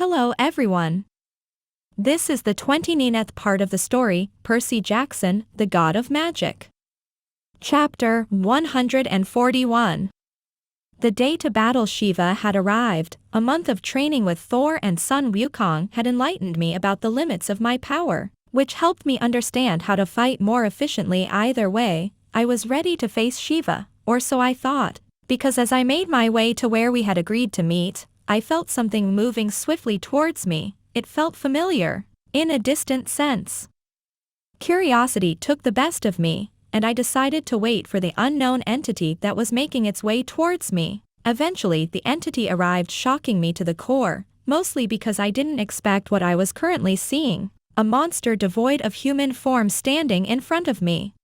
Hello everyone. This is the 29th part of the story, Pērcy Jackson, the God of Magic. Chapter 141. The day to battle Shiva had arrived. A month of training with Thor and Sun Wukong had enlightened me about the limits of my power, which helped me understand how to fight more efficiently. Either way, I was ready to face Shiva, or so I thought, because as I made my way to where we had agreed to meet, I felt something moving swiftly towards me. It felt familiar, in a distant sense. Curiosity took the best of me, and I decided to wait for the unknown entity that was making its way towards me. Eventually, the entity arrived, shocking me to the core, mostly because I didn't expect what I was currently seeing: a monster devoid of human form standing in front of me.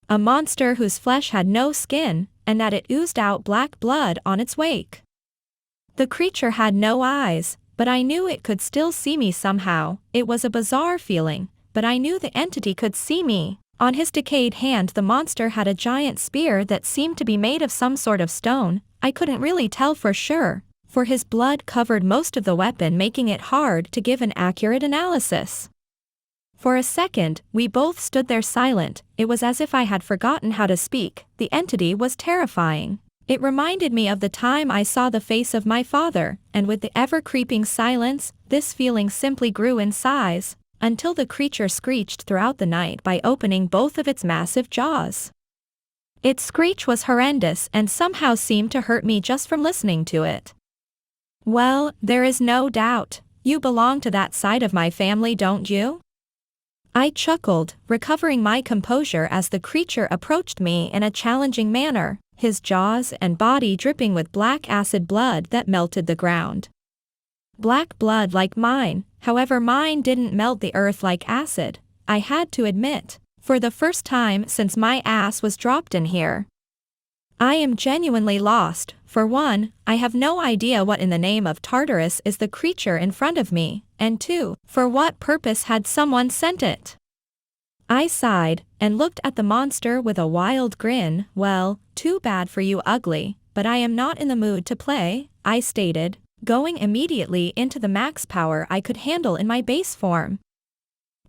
A monster whose flesh had no skin, and that it oozed out black blood on its wake. The creature had no eyes, but I knew it could still see me somehow. It was a bizarre feeling, but I knew the entity could see me. On his decayed hand, the monster had a giant spear that seemed to be made of some sort of stone. I couldn't really tell for sure, for his blood covered most of the weapon, making it hard to give an accurate analysis. For a second, we both stood there silent. It was as if I had forgotten how to speak. The entity was terrifying. It reminded me of the time I saw the face of my father, and with the ever-creeping silence, this feeling simply grew in size, until the creature screeched throughout the night by opening both of its massive jaws. Its screech was horrendous and somehow seemed to hurt me just from listening to it. "Well, there is no doubt. You belong to that side of my family, don't you?" I chuckled, recovering my composure as the creature approached me in a challenging manner, his jaws and body dripping with black acid blood that melted the ground. Black blood like mine, however mine didn't melt the earth like acid, I had to admit, for the first time since my ass was dropped in here. I am genuinely lost. For one, I have no idea what in the name of Tartarus is the creature in front of me, and two, for what purpose had someone sent it? I sighed, and looked at the monster with a wild grin. "Well, too bad for you, ugly, but I am not in the mood to play," I stated, going immediately into the max power I could handle in my base form.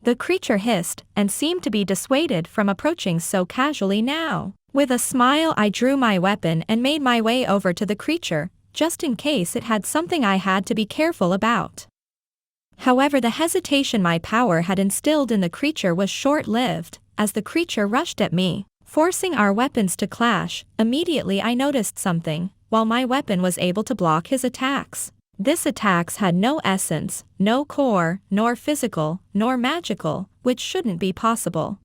The creature hissed, and seemed to be dissuaded from approaching so casually now. With a smile, I drew my weapon and made my way over to the creature, just in case it had something I had to be careful about. However, the hesitation my power had instilled in the creature was short-lived. As the creature rushed at me, forcing our weapons to clash, immediately I noticed something. While my weapon was able to block his attacks, this attacks had no essence, no core, nor physical, nor magical, which shouldn't be possible.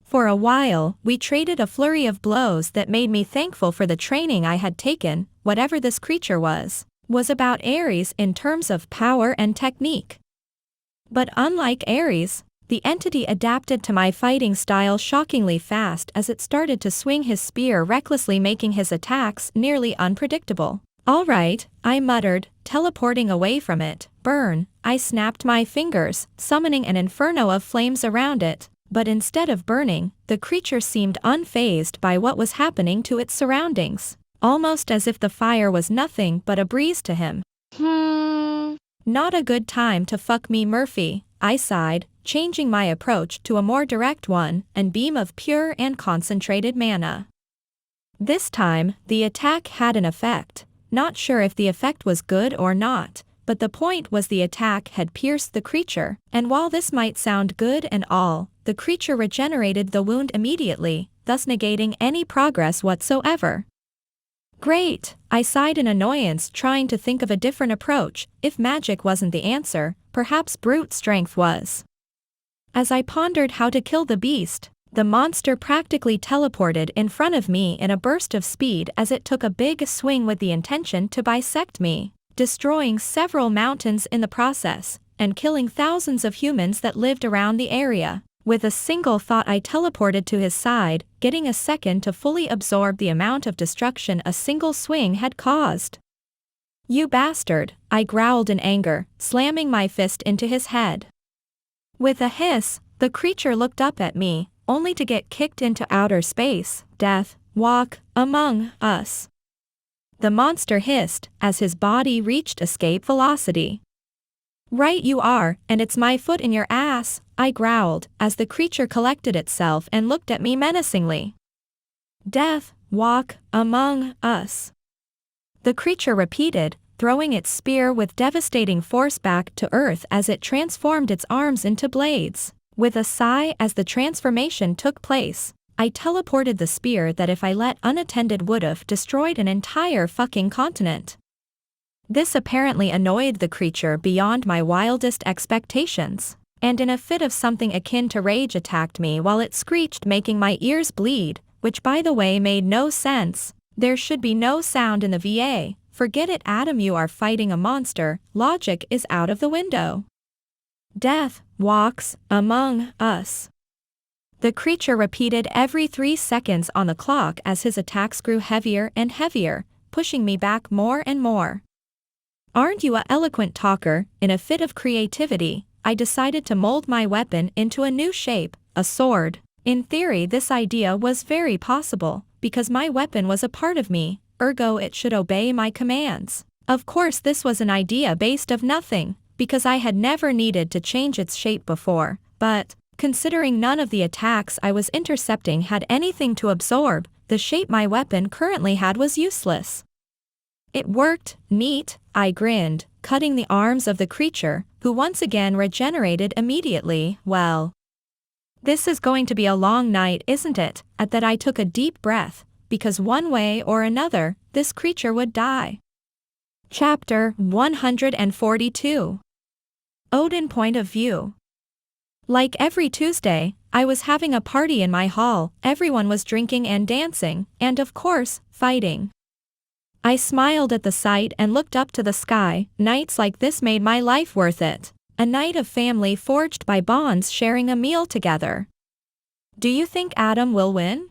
For a while, we traded a flurry of blows that made me thankful for the training I had taken. Whatever this creature was about Ares in terms of power and technique. But unlike Ares, the entity adapted to my fighting style shockingly fast as it started to swing his spear recklessly, making his attacks nearly unpredictable. "All right," I muttered, teleporting away from it. "Burn." I snapped my fingers, summoning an inferno of flames around it. But instead of burning, the creature seemed unfazed by what was happening to its surroundings, almost as if the fire was nothing but a breeze to him. Not a good time to fuck me, Murphy, I sighed, changing my approach to a more direct one, and beam of pure and concentrated mana. This time, the attack had an effect. Not sure if the effect was good or not, but the point was the attack had pierced the creature, and while this might sound good and all, the creature regenerated the wound immediately, thus negating any progress whatsoever. Great, I sighed in annoyance, trying to think of a different approach. If magic wasn't the answer, perhaps brute strength was. As I pondered how to kill the beast, the monster practically teleported in front of me in a burst of speed as it took a big swing with the intention to bisect me, destroying several mountains in the process, and killing thousands of humans that lived around the area. With a single thought, I teleported to his side, getting a second to fully absorb the amount of destruction a single swing had caused. "You bastard," I growled in anger, slamming my fist into his head. With a hiss, the creature looked up at me, only to get kicked into outer space. "Death, walk among us." The monster hissed as his body reached escape velocity. Right you are, and it's my foot in your ass, I growled, as the creature collected itself and looked at me menacingly. Death, walk, among us. The creature repeated, throwing its spear with devastating force back to earth as it transformed its arms into blades. With a sigh as the transformation took place, I teleported the spear that if I let unattended would've destroyed an entire fucking continent. This apparently annoyed the creature beyond my wildest expectations, and in a fit of something akin to rage attacked me while it screeched, making my ears bleed, which by the way made no sense. There should be no sound in the VA. Forget it, Adam, you are fighting a monster, logic is out of the window. Death walks among us. The creature repeated every 3 seconds on the clock as his attacks grew heavier and heavier, pushing me back more and more. Aren't you a eloquent talker? In a fit of creativity, I decided to mold my weapon into a new shape, a sword. In theory, this idea was very possible, because my weapon was a part of me, ergo it should obey my commands. Of course, this was an idea based of nothing, because I had never needed to change its shape before, but, considering none of the attacks I was intercepting had anything to absorb, the shape my weapon currently had was useless. It worked, neat, I grinned, cutting the arms of the creature, who once again regenerated immediately. Well, this is going to be a long night, isn't it? At that I took a deep breath, because one way or another, this creature would die. Chapter 142. Odin Point of View. Like every Tuesday, I was having a party in my hall. Everyone was drinking and dancing, and of course, fighting. I smiled at the sight and looked up to the sky. Nights like this made my life worth it. A night of family forged by bonds, sharing a meal together. Do you think Adam will win?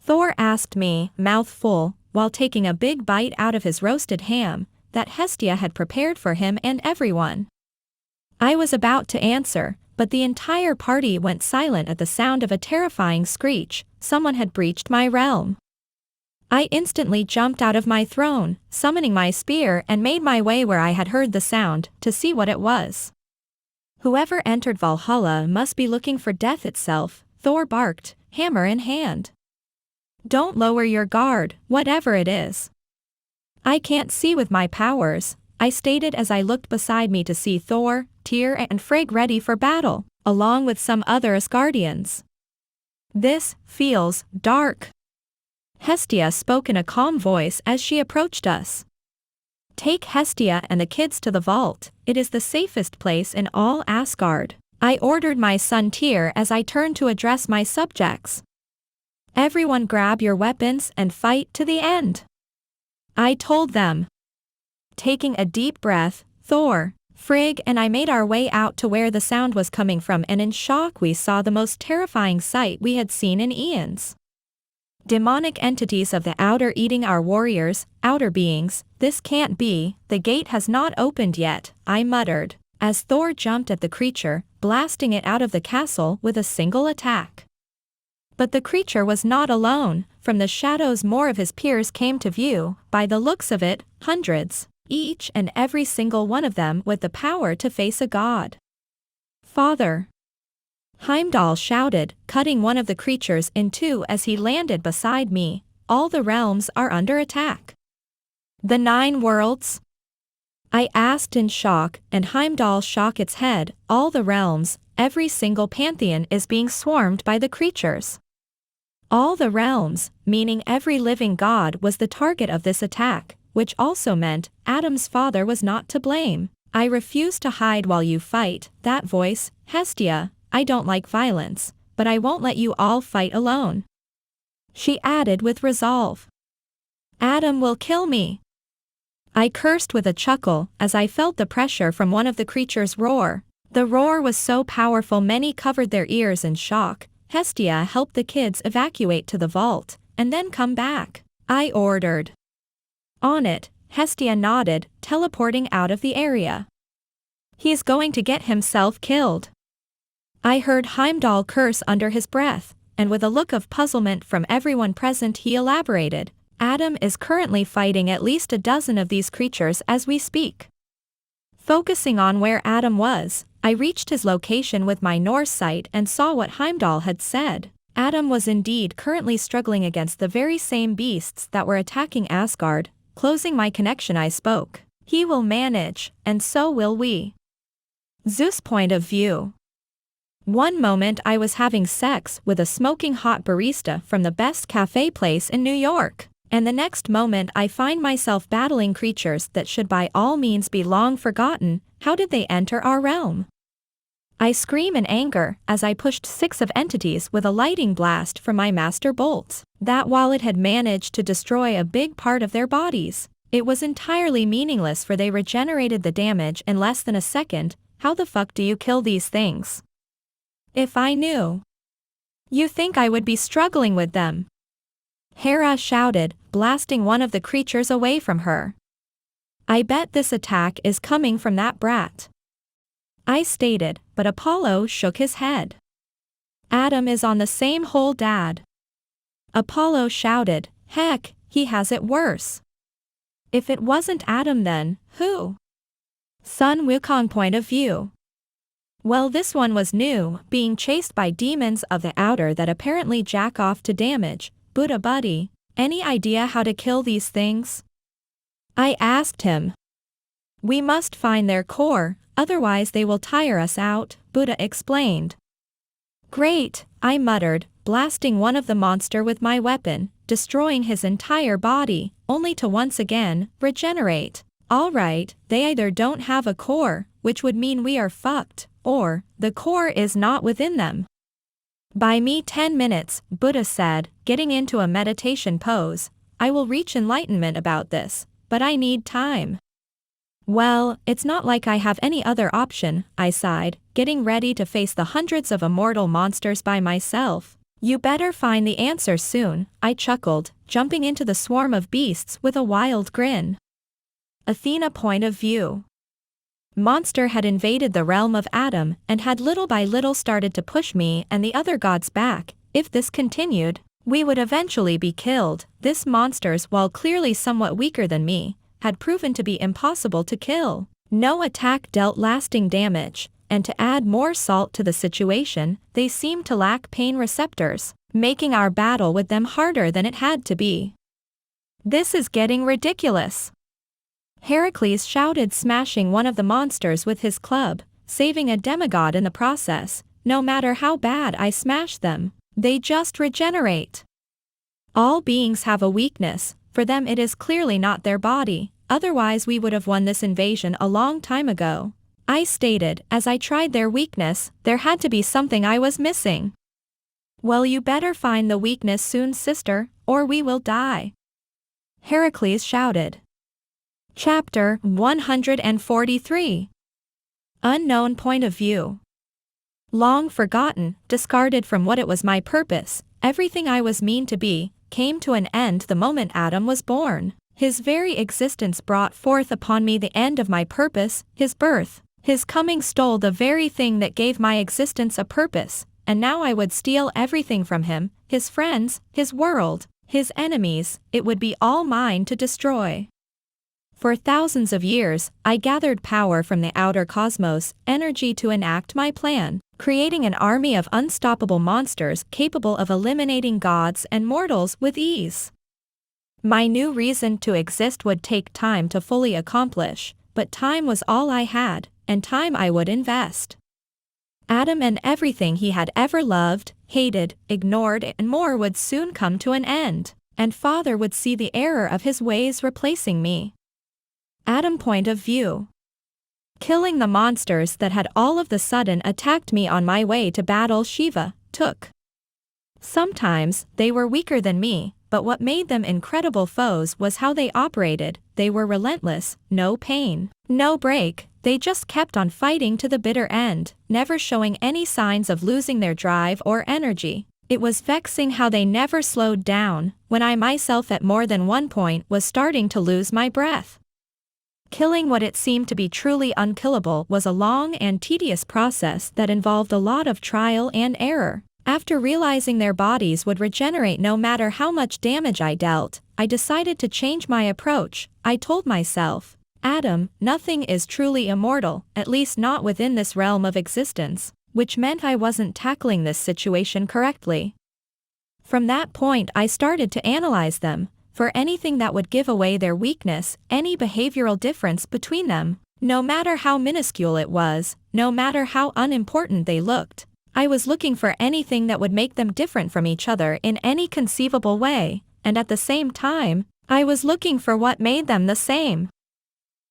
Thor asked me, mouth full, while taking a big bite out of his roasted ham that Hestia had prepared for him and everyone. I was about to answer, but the entire party went silent at the sound of a terrifying screech. Someone had breached my realm. I instantly jumped out of my throne, summoning my spear, and made my way where I had heard the sound, to see what it was. Whoever entered Valhalla must be looking for death itself, Thor barked, hammer in hand. Don't lower your guard, whatever it is. I can't see with my powers, I stated as I looked beside me to see Thor, Tyr and Frigg ready for battle, along with some other Asgardians. This feels dark. Hestia spoke in a calm voice as she approached us. Take Hestia and the kids to the vault, it is the safest place in all Asgard, I ordered my son Tyr as I turned to address my subjects. Everyone grab your weapons and fight to the end, I told them. Taking a deep breath, Thor, Frigg and I made our way out to where the sound was coming from, and in shock we saw the most terrifying sight we had seen in eons. Demonic entities of the outer eating our warriors, outer beings. This can't be, the gate has not opened yet, I muttered, as Thor jumped at the creature, blasting it out of the castle with a single attack. But the creature was not alone. From the shadows more of his peers came to view, by the looks of it, hundreds, each and every single one of them with the power to face a god. Father! Heimdall shouted, cutting one of the creatures in two as he landed beside me. All the realms are under attack. The 9 worlds? I asked in shock, and Heimdall shook its head. All the realms, every single pantheon is being swarmed by the creatures. All the realms, meaning every living god, was the target of this attack, which also meant Adam's father was not to blame. I refuse to hide while you fight. That voice, Hestia. I don't like violence, but I won't let you all fight alone. She added with resolve. Adam will kill me. I cursed with a chuckle as I felt the pressure from one of the creatures roar. The roar was so powerful many covered their ears in shock. Hestia helped the kids evacuate to the vault, and then come back, I ordered. On it, Hestia nodded, teleporting out of the area. He's going to get himself killed. I heard Heimdall curse under his breath, and with a look of puzzlement from everyone present he elaborated, Adam is currently fighting at least a dozen of these creatures as we speak. Focusing on where Adam was, I reached his location with my Norse sight and saw what Heimdall had said. Adam was indeed currently struggling against the very same beasts that were attacking Asgard. Closing my connection, I spoke. He will manage, and so will we. Zeus' point of view. One moment I was having sex with a smoking hot barista from the best cafe place in New York, and the next moment I find myself battling creatures that should by all means be long forgotten. How did they enter our realm? I scream in anger as I pushed 6 of entities with a lightning blast from my master bolts, that while it had managed to destroy a big part of their bodies, it was entirely meaningless, for they regenerated the damage in less than a second. How the fuck do you kill these things? If I knew. You think I would be struggling with them? Hera shouted, blasting one of the creatures away from her. I bet this attack is coming from that brat. I stated, but Apollo shook his head. Adam is on the same hole, Dad. Apollo shouted, heck, he has it worse. If it wasn't Adam, then who? Sun Wukong point of view. Well, this one was new, being chased by demons of the outer that apparently jack off to damage. Buddha buddy, any idea how to kill these things? I asked him. We must find their core, otherwise they will tire us out, Buddha explained. Great, I muttered, blasting one of the monster with my weapon, destroying his entire body, only to once again regenerate. Alright, they either don't have a core, which would mean we are fucked, or the core is not within them. Buy me 10 minutes, Buddha said, getting into a meditation pose. I will reach enlightenment about this, but I need time. Well, it's not like I have any other option, I sighed, getting ready to face the hundreds of immortal monsters by myself. You better find the answer soon, I chuckled, jumping into the swarm of beasts with a wild grin. Athena point of view. Monster had invaded the realm of Adam and had little by little started to push me and the other gods back. If this continued, we would eventually be killed. This monsters, while clearly somewhat weaker than me, had proven to be impossible to kill. No attack dealt lasting damage, and to add more salt to the situation, they seemed to lack pain receptors, making our battle with them harder than it had to be. This is getting ridiculous. Heracles shouted, smashing one of the monsters with his club, saving a demigod in the process. No matter how bad I smash them, they just regenerate. All beings have a weakness, for them it is clearly not their body, otherwise we would have won this invasion a long time ago. I stated, as I tried their weakness, there had to be something I was missing. Well, you better find the weakness soon, sister, or we will die. Heracles shouted. Chapter 143. Unknown point of view. Long forgotten, discarded from what it was my purpose, everything I was mean to be, came to an end the moment Adam was born. His very existence brought forth upon me the end of my purpose, his birth. His coming stole the very thing that gave my existence a purpose, and now I would steal everything from him, his friends, his world, his enemies. It would be all mine to destroy. For thousands of years, I gathered power from the outer cosmos, energy to enact my plan, creating an army of unstoppable monsters capable of eliminating gods and mortals with ease. My new reason to exist would take time to fully accomplish, but time was all I had, and time I would invest. Adam and everything he had ever loved, hated, ignored, and more would soon come to an end, and Father would see the error of his ways, replacing me. Adam point of view. Killing the monsters that had all of the sudden attacked me on my way to battle Shiva took. Sometimes they were weaker than me, but what made them incredible foes was how they operated. They were relentless, no pain, no break. They just kept on fighting to the bitter end, never showing any signs of losing their drive or energy. It was vexing how they never slowed down, when I myself at more than one point was starting to lose my breath. Killing what it seemed to be truly unkillable was a long and tedious process that involved a lot of trial and error. After realizing their bodies would regenerate no matter how much damage I dealt, I decided to change my approach. I told myself, Adam, nothing is truly immortal, at least not within this realm of existence, which meant I wasn't tackling this situation correctly. From that point I started to analyze them, for anything that would give away their weakness, any behavioral difference between them, no matter how minuscule it was, no matter how unimportant they looked. I was looking for anything that would make them different from each other in any conceivable way, and at the same time, I was looking for what made them the same.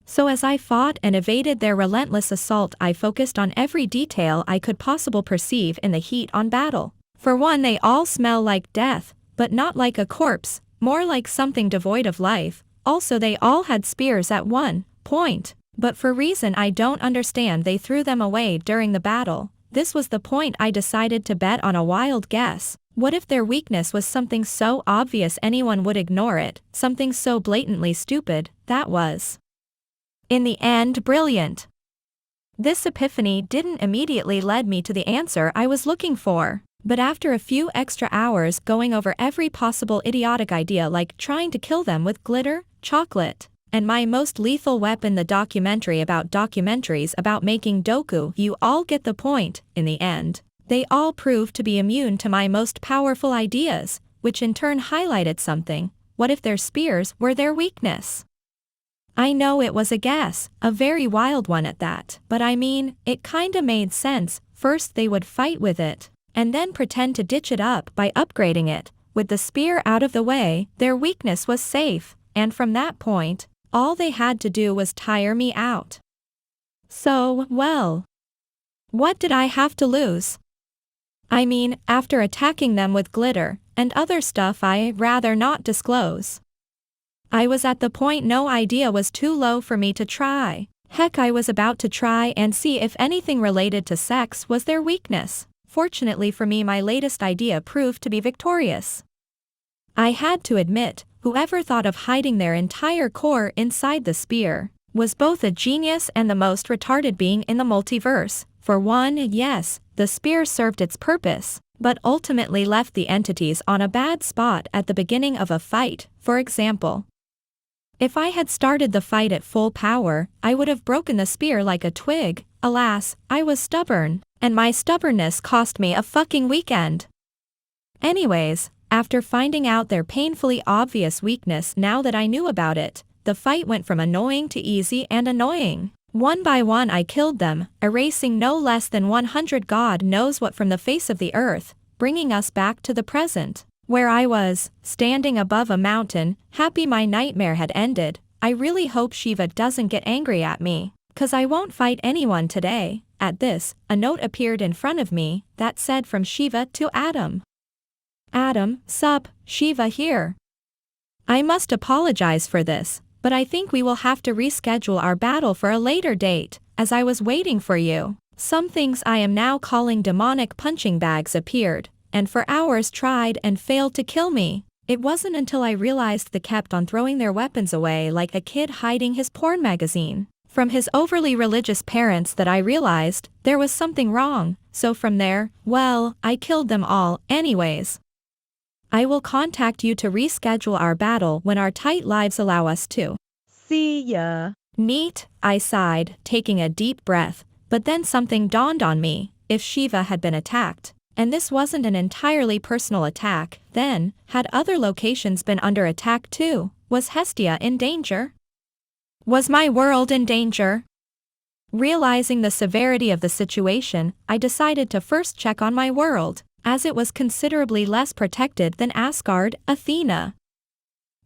So as I fought and evaded their relentless assault, I focused on every detail I could possibly perceive in the heat on battle. For one, they all smell like death, but not like a corpse, more like something devoid of life. Also, they all had spears at one point, but for reason I don't understand they threw them away during the battle. This was the point I decided to bet on a wild guess. What if their weakness was something so obvious anyone would ignore it, something so blatantly stupid? That was, in the end, brilliant. This epiphany didn't immediately lead me to the answer I was looking for, but after a few extra hours going over every possible idiotic idea, like trying to kill them with glitter, chocolate, and my most lethal weapon, the documentary about documentaries about making doku, you all get the point. In the end, they all proved to be immune to my most powerful ideas, which in turn highlighted something. What if their spears were their weakness? I know it was a guess, a very wild one at that, but I mean, it kinda made sense. First they would fight with it, and then pretend to ditch it up by upgrading it. With the spear out of the way, their weakness was safe, and from that point, all they had to do was tire me out. So, well, what did I have to lose? I mean, after attacking them with glitter, and other stuff I'd rather not disclose. I was at the point no idea was too low for me to try. Heck, I was about to try and see if anything related to sex was their weakness. Fortunately for me, my latest idea proved to be victorious. I had to admit, whoever thought of hiding their entire core inside the spear was both a genius and the most retarded being in the multiverse. For one, yes, the spear served its purpose, but ultimately left the entities on a bad spot at the beginning of a fight. For example, if I had started the fight at full power, I would have broken the spear like a twig. Alas, I was stubborn, and my stubbornness cost me a fucking weekend. Anyways, after finding out their painfully obvious weakness, now that I knew about it, the fight went from annoying to easy and annoying. One by one I killed them, erasing no less than 100 God knows what from the face of the earth, bringing us back to the present, where I was, standing above a mountain, happy my nightmare had ended. I really hope Shiva doesn't get angry at me, 'cause I won't fight anyone today. At this, a note appeared in front of me that said, from Shiva to Adam. Adam, sup, Shiva here. I must apologize for this, but I think we will have to reschedule our battle for a later date, as I was waiting for you. Some things I am now calling demonic punching bags appeared, and for hours tried and failed to kill me. It wasn't until I realized they kept on throwing their weapons away like a kid hiding his porn magazine from his overly religious parents that I realized there was something wrong. So from there, well, I killed them all, anyways. I will contact you to reschedule our battle when our tight lives allow us to. See ya. Neat, I sighed, taking a deep breath, but then something dawned on me. If Shiva had been attacked, and this wasn't an entirely personal attack, then, had other locations been under attack too? Was Hestia in danger? Was my world in danger? Realizing the severity of the situation, I decided to first check on my world, as it was considerably less protected than Asgard. Athena.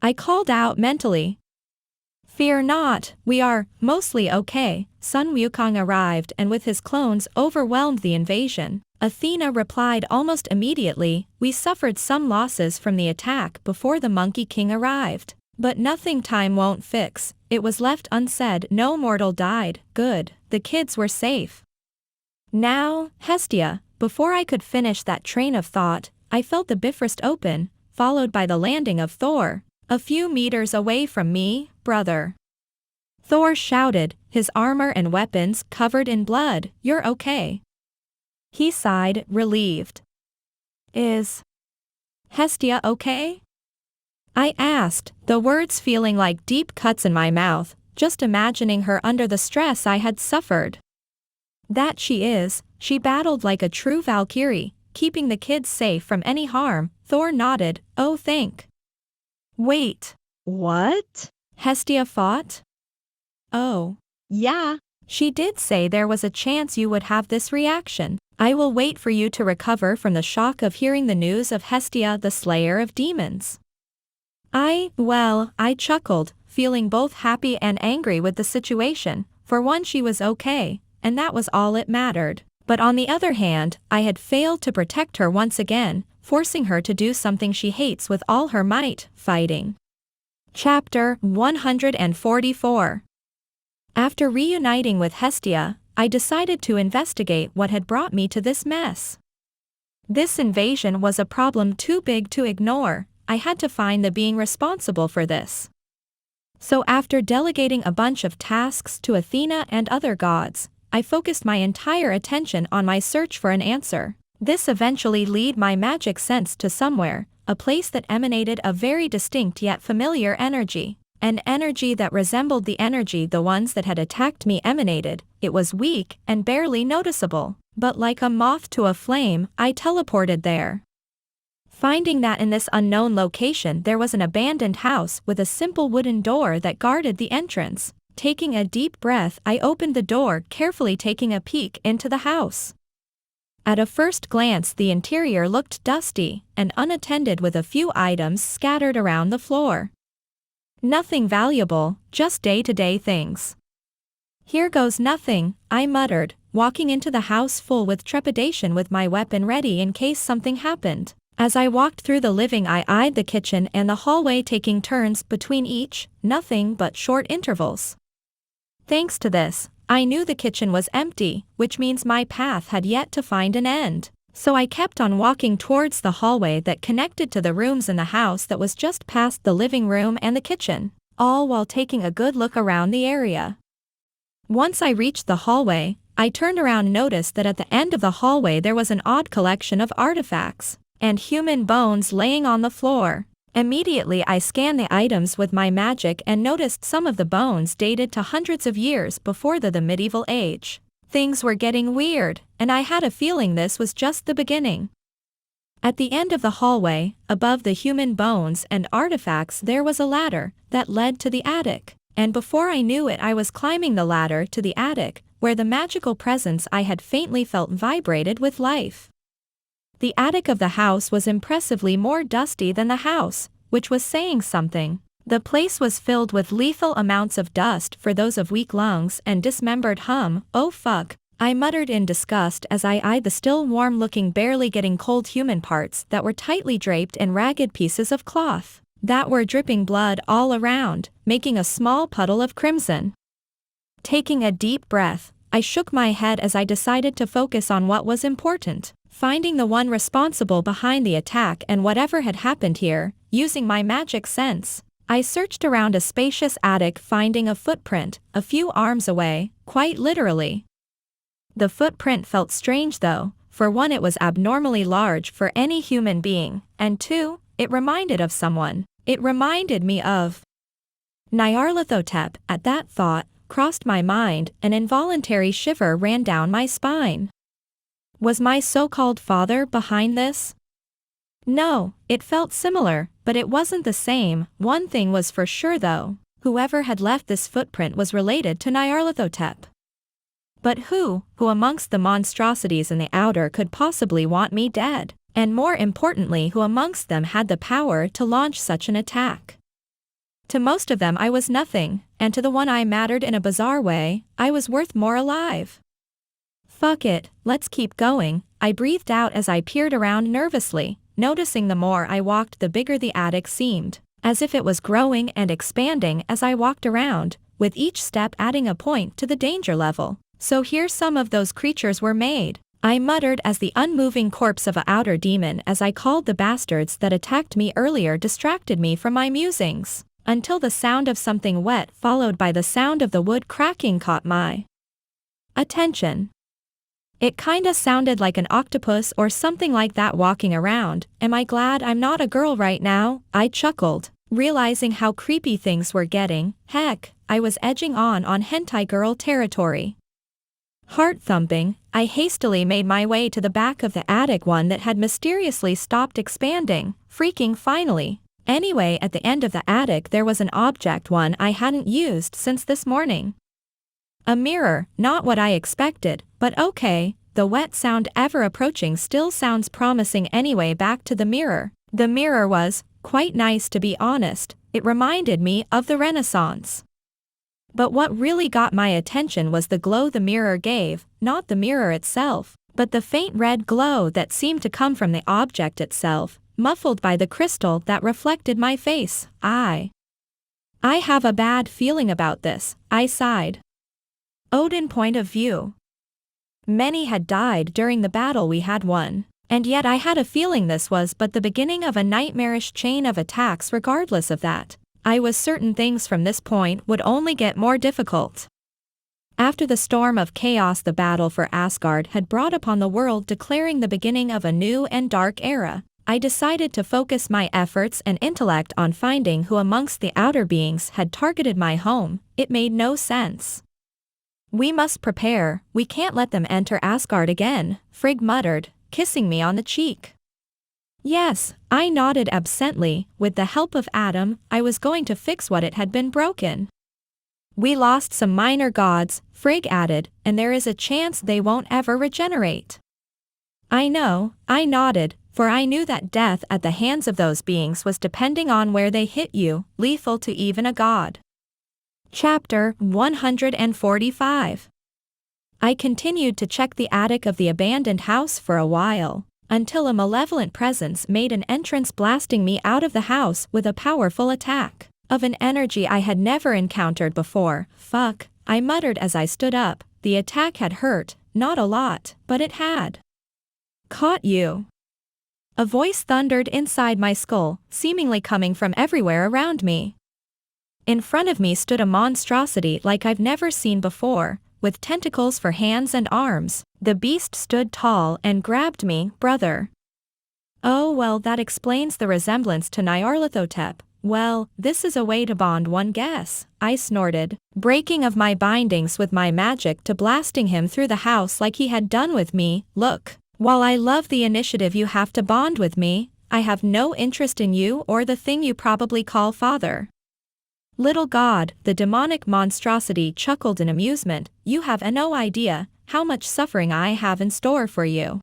I called out mentally. Fear not, we are mostly okay. Sun Wukong arrived and with his clones overwhelmed the invasion. Athena replied almost immediately, we suffered some losses from the attack before the Monkey King arrived. But nothing time won't fix. It was left unsaid, no mortal died. Good, the kids were safe. Now, Hestia. Before I could finish that train of thought, I felt the Bifrost open, followed by the landing of Thor, a few meters away from me. Brother. Thor shouted, his armor and weapons covered in blood, you're okay. He sighed, relieved. Is Hestia okay? I asked, the words feeling like deep cuts in my mouth. just imagining her under the stress I had suffered. That she is, she battled like a true Valkyrie, keeping the kids safe from any harm. Thor nodded. Oh, thank. Wait. What? Hestia fought? Oh. Yeah. She did say there was a chance you would have this reaction. I will wait for you to recover from the shock of hearing the news of Hestia, the slayer of demons. I chuckled, feeling both happy and angry with the situation. For one, she was okay, and that was all it mattered. But on the other hand, I had failed to protect her once again, forcing her to do something she hates with all her might, fighting. Chapter 144. After reuniting with Hestia, I decided to investigate what had brought me to this mess. This invasion was a problem too big to ignore. I had to find the being responsible for this. So after delegating a bunch of tasks to Athena and other gods, I focused my entire attention on my search for an answer. This eventually led my magic sense to somewhere, a place that emanated a very distinct yet familiar energy. An energy that resembled the energy the ones that had attacked me emanated. It was weak and barely noticeable, but like a moth to a flame, I teleported there. Finding that in this unknown location there was an abandoned house with a simple wooden door that guarded the entrance. Taking a deep breath, I opened the door, carefully taking a peek into the house. At a first glance, the interior looked dusty and unattended, with a few items scattered around the floor. Nothing valuable, just day-to-day things. Here goes nothing, I muttered, walking into the house full with trepidation with my weapon ready in case something happened. As I walked through the living, I eyed the kitchen and the hallway, taking turns between each, nothing but short intervals. Thanks to this, I knew the kitchen was empty, which means my path had yet to find an end. So I kept on walking towards the hallway that connected to the rooms in the house that was just past the living room and the kitchen, all while taking a good look around the area. Once I reached the hallway, I turned around and noticed that at the end of the hallway there was an odd collection of artifacts and human bones laying on the floor. Immediately I scanned the items with my magic and noticed some of the bones dated to hundreds of years before the medieval age. Things were getting weird, and I had a feeling this was just the beginning. At the end of the hallway, above the human bones and artifacts, there was a ladder that led to the attic, and before I knew it I was climbing the ladder to the attic, where the magical presence I had faintly felt vibrated with life. The attic of the house was impressively more dusty than the house, which was saying something. The place was filled with lethal amounts of dust for those of weak lungs and dismembered hum. Oh fuck, I muttered in disgust as I eyed the still warm-looking, barely getting cold human parts that were tightly draped in ragged pieces of cloth that were dripping blood all around, making a small puddle of crimson. Taking a deep breath, I shook my head as I decided to focus on what was important, finding the one responsible behind the attack and whatever had happened here. Using my magic sense, I searched around a spacious attic, finding a footprint a few arms away, quite literally. The footprint felt strange though. For one, it was abnormally large for any human being, and two, it reminded of someone. It reminded me of Nyarlathotep. At that thought crossed my mind, an involuntary shiver ran down my spine. Was my so-called father behind this? No, it felt similar, but it wasn't the same. One thing was for sure though, whoever had left this footprint was related to Nyarlathotep. But who amongst the monstrosities in the outer could possibly want me dead? And more importantly, who amongst them had the power to launch such an attack? To most of them I was nothing, and to the one I mattered in a bizarre way. I was worth more alive. Fuck it, let's keep going, I breathed out as I peered around nervously, noticing the more I walked the bigger the attic seemed, as if it was growing and expanding as I walked around, with each step adding a point to the danger level. So here some of those creatures were made, I muttered as the unmoving corpse of a outer demon, as I called the bastards that attacked me earlier, distracted me from my musings, until the sound of something wet followed by the sound of the wood cracking caught my attention. It kinda sounded like an octopus or something like that walking around. Am I glad I'm not a girl right now? I chuckled, realizing how creepy things were getting. Heck, I was edging on hentai girl territory. Heart thumping, I hastily made my way to the back of the attic, one that had mysteriously stopped expanding, freaking finally. Anyway, at the end of the attic there was an object, one I hadn't used since this morning. A mirror, not what I expected, but okay, the wet sound ever approaching still sounds promising anyway. Back to the mirror. The mirror was quite nice, to be honest. It reminded me of the Renaissance. But what really got my attention was the glow the mirror gave, not the mirror itself, but the faint red glow that seemed to come from the object itself, muffled by the crystal that reflected my face. I have a bad feeling about this, I sighed. Odin point of view. Many had died during the battle we had won, and yet I had a feeling this was but the beginning of a nightmarish chain of attacks. Regardless of that, I was certain things from this point would only get more difficult. After the storm of chaos the battle for Asgard had brought upon the world, declaring the beginning of a new and dark era, I decided to focus my efforts and intellect on finding who amongst the outer beings had targeted my home. It made no sense. We must prepare, we can't let them enter Asgard again, Frigg muttered, kissing me on the cheek. Yes, I nodded absently. With the help of Adam, I was going to fix what it had been broken. We lost some minor gods, Frigg added, and there is a chance they won't ever regenerate. I know, I nodded, for I knew that death at the hands of those beings was depending on where they hit you, lethal to even a god. Chapter 145. I continued to check the attic of the abandoned house for a while, until a malevolent presence made an entrance, blasting me out of the house with a powerful attack of an energy I had never encountered before. Fuck, I muttered as I stood up. The attack had hurt, not a lot, but it had. Caught you. A voice thundered inside my skull, seemingly coming from everywhere around me. In front of me stood a monstrosity like I've never seen before, with tentacles for hands and arms. The beast stood tall and grabbed me. Brother. Oh well, that explains the resemblance to Nyarlathotep. Well, this is a way to bond, one guess, I snorted, breaking of my bindings with my magic to blasting him through the house like he had done with me. Look, while I love the initiative you have to bond with me, I have no interest in you or the thing you probably call father. Little god, the demonic monstrosity chuckled in amusement. You have no idea how much suffering I have in store for you.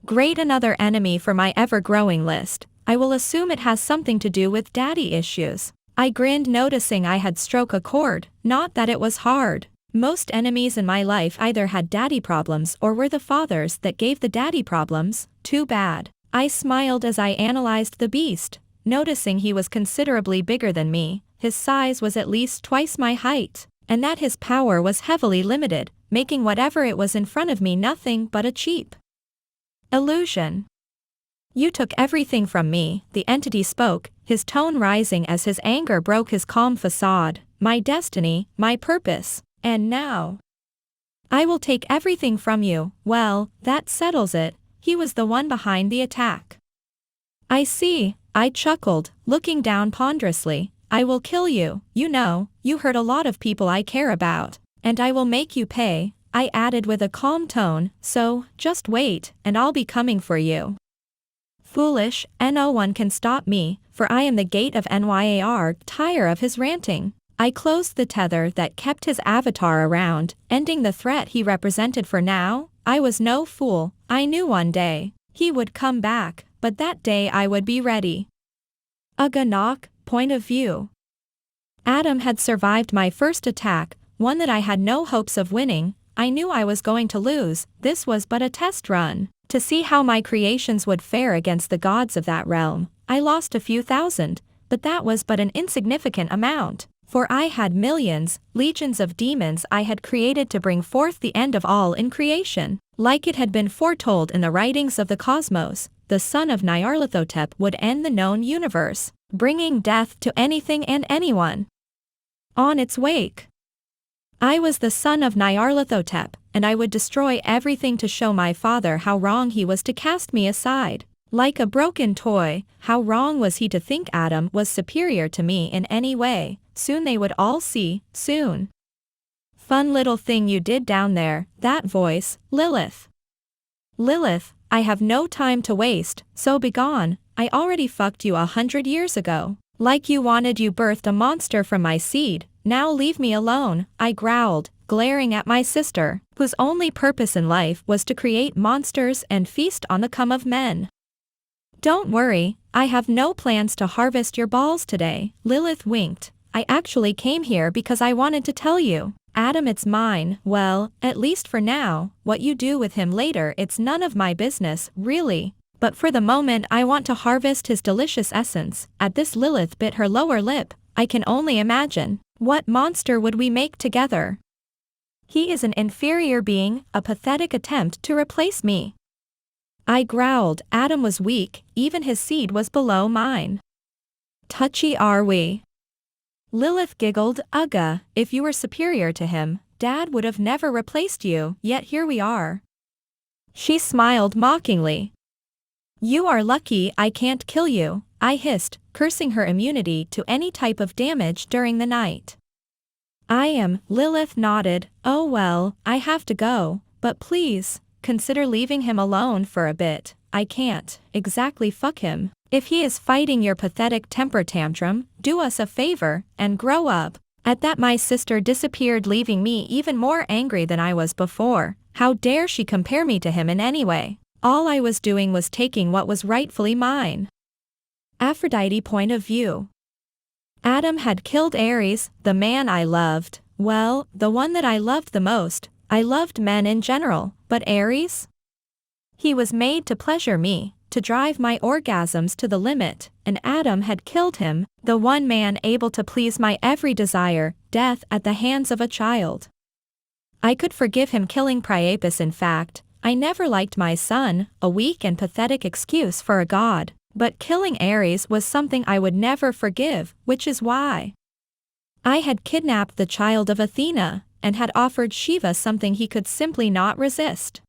Great, another enemy for my ever-growing list. I will assume it has something to do with daddy issues. I grinned, noticing I had struck a chord. Not that it was hard. Most enemies in my life either had daddy problems or were the fathers that gave the daddy problems. Too bad. I smiled as I analyzed the beast, noticing he was considerably bigger than me. His size was at least twice my height, and that his power was heavily limited, making whatever it was in front of me nothing but a cheap illusion. You took everything from me, the entity spoke, his tone rising as his anger broke his calm facade. My destiny, my purpose, and now I will take everything from you. Well, that settles it. He was the one behind the attack. I see, I chuckled, looking down ponderously. I will kill you. You know, you hurt a lot of people I care about, and I will make you pay, I added with a calm tone, so, just wait, and I'll be coming for you. Foolish, no one can stop me, for I am the gate of Nyar. Tired of his ranting, I closed the tether that kept his avatar around, ending the threat he represented for now. I was no fool. I knew one day he would come back, but that day I would be ready. Knock. Point of view. Adam had survived my first attack, one that I had no hopes of winning. I knew I was going to lose. This was but a test run, to see how my creations would fare against the gods of that realm. I lost a few thousand, but that was but an insignificant amount, for I had millions, legions of demons I had created to bring forth the end of all in creation. Like it had been foretold in the writings of the cosmos, the son of Nyarlathotep would end the known universe, bringing death to anything and anyone on its wake. I was the son of Nyarlathotep, and I would destroy everything to show my father how wrong he was to cast me aside. Like a broken toy, how wrong was he to think Adam was superior to me in any way. soon they would all see, soon. Fun little thing you did down there, that voice, Lilith. Lilith, I have no time to waste, so begone, I already fucked you 100 years ago. Like you wanted, you birthed a monster from my seed, now leave me alone, I growled, glaring at my sister, whose only purpose in life was to create monsters and feast on the cum of men. Don't worry, I have no plans to harvest your balls today, Lilith winked. I actually came here because I wanted to tell you, Adam, it's mine. Well, at least for now, what you do with him later, it's none of my business, really. But for the moment I want to harvest his delicious essence. At this, Lilith bit her lower lip. I can only imagine. What monster would we make together? He is an inferior being, a pathetic attempt to replace me. I growled. Adam was weak, even his seed was below mine. Touchy are we? Lilith giggled. Ugga, if you were superior to him, Dad would have never replaced you, yet here we are. She smiled mockingly. You are lucky I can't kill you, I hissed, cursing her immunity to any type of damage during the night. I am, Lilith nodded. Oh well, I have to go, but please, consider leaving him alone for a bit. I can't exactly fuck him. If he is fighting your pathetic temper tantrum, do us a favor and grow up. At that, my sister disappeared, leaving me even more angry than I was before. How dare she compare me to him in any way? All I was doing was taking what was rightfully mine. Aphrodite point of view. Adam had killed Ares, the man I loved. Well, the one that I loved the most. I loved men in general, but Ares? He was made to pleasure me, to drive my orgasms to the limit, and Adam had killed him, the one man able to please my every desire, death at the hands of a child. I could forgive him killing Priapus. In fact, I never liked my son, a weak and pathetic excuse for a god, but killing Ares was something I would never forgive, which is why I had kidnapped the child of Athena, and had offered Shiva something he could simply not resist.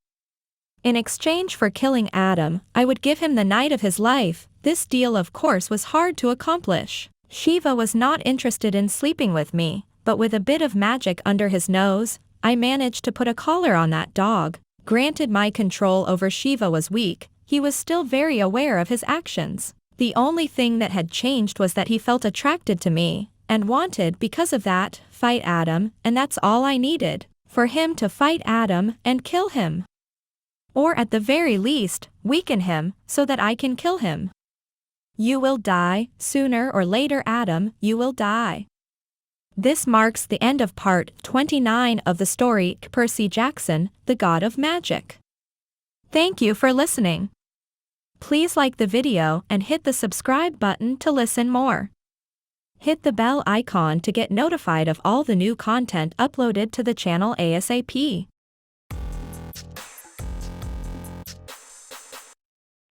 In exchange for killing Adam, I would give him the night of his life. This deal, of course, was hard to accomplish. Shiva was not interested in sleeping with me, but with a bit of magic under his nose, I managed to put a collar on that dog. Granted, my control over Shiva was weak, he was still very aware of his actions. The only thing that had changed was that he felt attracted to me, and wanted, because of that, fight Adam, and that's all I needed, for him to fight Adam and kill him. Or at the very least, weaken him, so that I can kill him. You will die, sooner or later, Adam, you will die. This marks the end of part 29 of the story Pērcy Jackson, the God of Magic. Thank you for listening. Please like the video and hit the subscribe button to listen more. Hit the bell icon to get notified of all the new content uploaded to the channel ASAP.